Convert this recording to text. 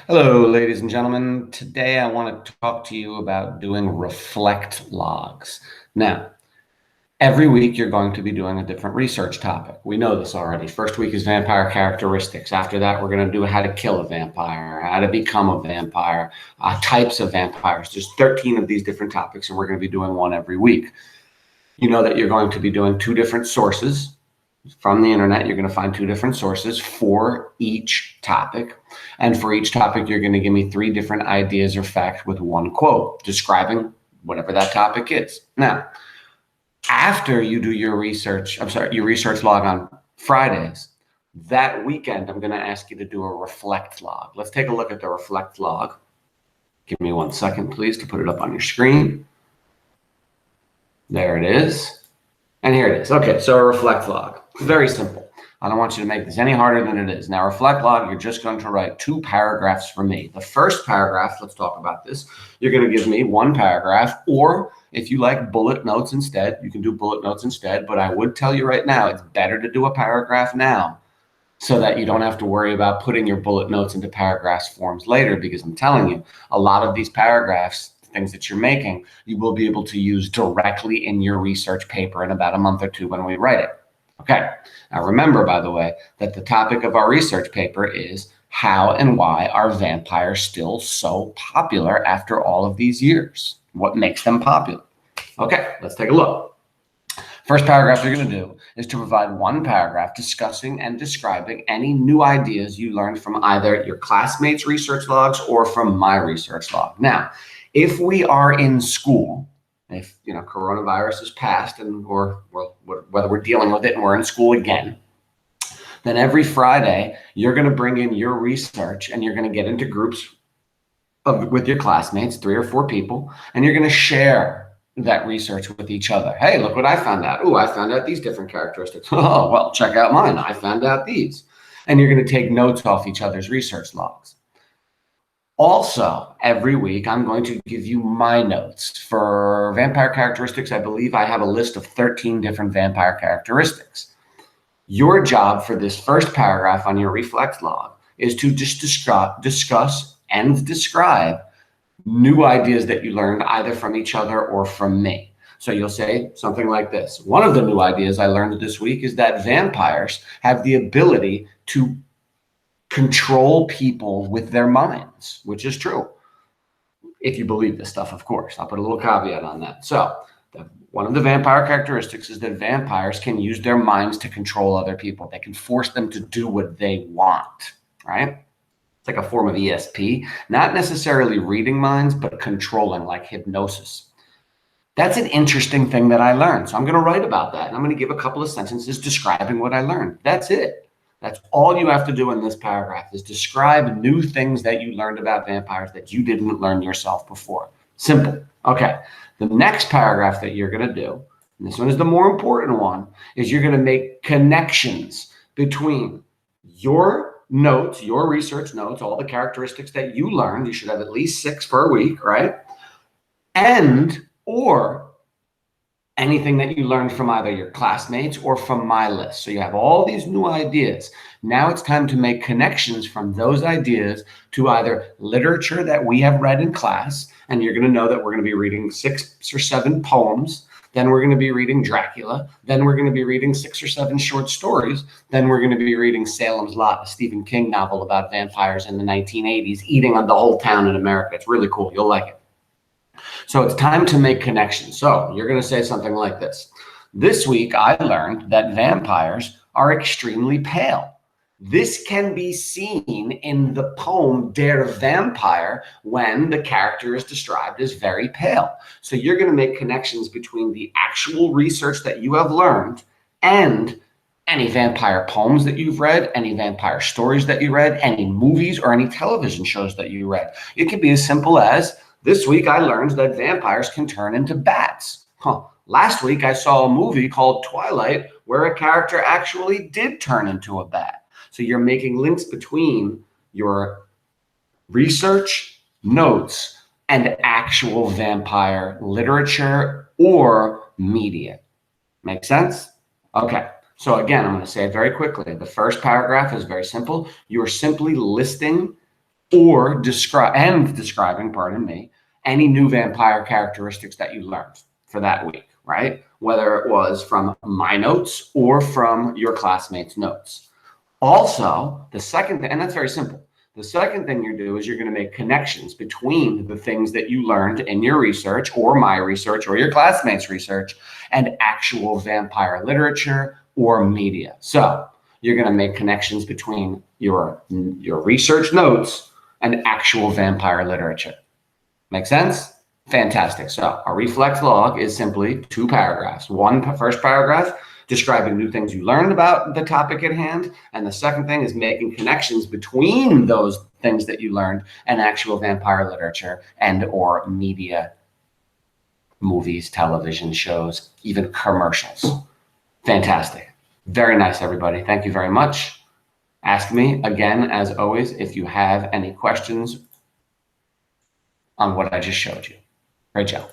Hello, ladies and gentlemen. Today I want to talk to you about doing reflect logs. Now, every week you're going to be doing a different research topic. We know this already. First week is vampire characteristics. After that, we're going to do how to kill a vampire, how to become a vampire, types of vampires. There's 13 of these different topics, and we're going to be doing one every week. You know that you're going to be doing two different sources. From the internet, you're going to find two different sources for each topic. And for each topic, you're going to give me three different ideas or facts with one quote describing whatever that topic is. Now, after you do your research, your research log on Fridays, that weekend, I'm going to ask you to do a reflect log. Let's take a look at the reflect log. Give me 1 second, please, to put it up on your screen. There it is. And here it is. Okay, so a reflect log. Very simple. I don't want you to make this any harder than it is. Now, reflect log, you're just going to write 2 paragraphs for me. The first paragraph, let's talk about this. You're going to give me 1 paragraph, or if you like bullet notes instead, you can do bullet notes instead. But I would tell you right now, it's better to do a paragraph now so that you don't have to worry about putting your bullet notes into paragraphs forms later, because I'm telling you, a lot of these paragraphs, things that you're making, you will be able to use directly in your research paper in about a month or 2 when we write it. Okay, now remember, by the way, that the topic of our research paper is how and why are vampires still so popular after all of these years? What makes them popular? Okay, let's take a look. First paragraph you're going to do is to provide 1 paragraph discussing and describing any new ideas you learned from either your classmates' research logs or from my research log. Now, if we are in school, if coronavirus has passed or whether we're dealing with it and we're in school again, then every Friday you're going to bring in your research and you're going to get into groups with your classmates, 3 or 4 people, and you're going to share that research with each other. Hey, look what I found out. Oh, I found out these different characteristics. Oh, well, check out mine. I found out these. And you're going to take notes off each other's research logs. Also, every week, I'm going to give you my notes. For vampire characteristics, I believe I have a list of 13 different vampire characteristics. Your job for this first paragraph on your reflect log is to just discuss and describe new ideas that you learned either from each other or from me. So you'll say something like this. One of the new ideas I learned this week is that vampires have the ability to control people with their minds, which is true. If you believe this stuff, of course. I'll put a little caveat on that. So one of the vampire characteristics is that vampires can use their minds to control other people. They can force them to do what they want, right? It's like a form of ESP, not necessarily reading minds, but controlling, like hypnosis. That's an interesting thing that I learned. So I'm going to write about that. And I'm going to give a couple of sentences describing what I learned. That's it. That's all you have to do in this paragraph is describe new things that you learned about vampires that you didn't learn yourself before. Simple. Okay. The next paragraph that you're going to do, and this one is the more important one, is you're going to make connections between your notes, your research notes, all the characteristics that you learned. You should have at least 6 per week, right? And or anything that you learned from either your classmates or from my list. So you have all these new ideas. Now it's time to make connections from those ideas to either literature that we have read in class, and you're going to know that we're going to be reading 6 or 7 poems. Then we're going to be reading Dracula. Then we're going to be reading 6 or 7 short stories. Then we're going to be reading Salem's Lot, a Stephen King novel about vampires in the 1980s, eating on the whole town in America. It's really cool. You'll like it. So it's time to make connections. So you're going to say something like this. This week, I learned that vampires are extremely pale. This can be seen in the poem Der Vampire when the character is described as very pale. So you're going to make connections between the actual research that you have learned and any vampire poems that you've read, any vampire stories that you read, any movies or any television shows that you read. It could be as simple as, this week, I learned that vampires can turn into bats. Last week, I saw a movie called Twilight where a character actually did turn into a bat. So you're making links between your research notes and actual vampire literature or media. Make sense? Okay. So again, I'm going to say it very quickly. The first paragraph is very simple. You are simply listing or describing, pardon me, any new vampire characteristics that you learned for that week, right? Whether it was from my notes or from your classmates' notes. Also, the second thing, and that's very simple. The second thing you do is you're going to make connections between the things that you learned in your research or my research or your classmates' research and actual vampire literature or media. So you're going to make connections between your research notes and actual vampire literature. Make sense? Fantastic. So our reflex log is simply 2 paragraphs. First paragraph describing new things you learned about the topic at hand. And the second thing is making connections between those things that you learned and actual vampire literature and or media, movies, television shows, even commercials. Fantastic. Very nice, everybody. Thank you very much. Ask me again, as always, if you have any questions on what I just showed you. Great job.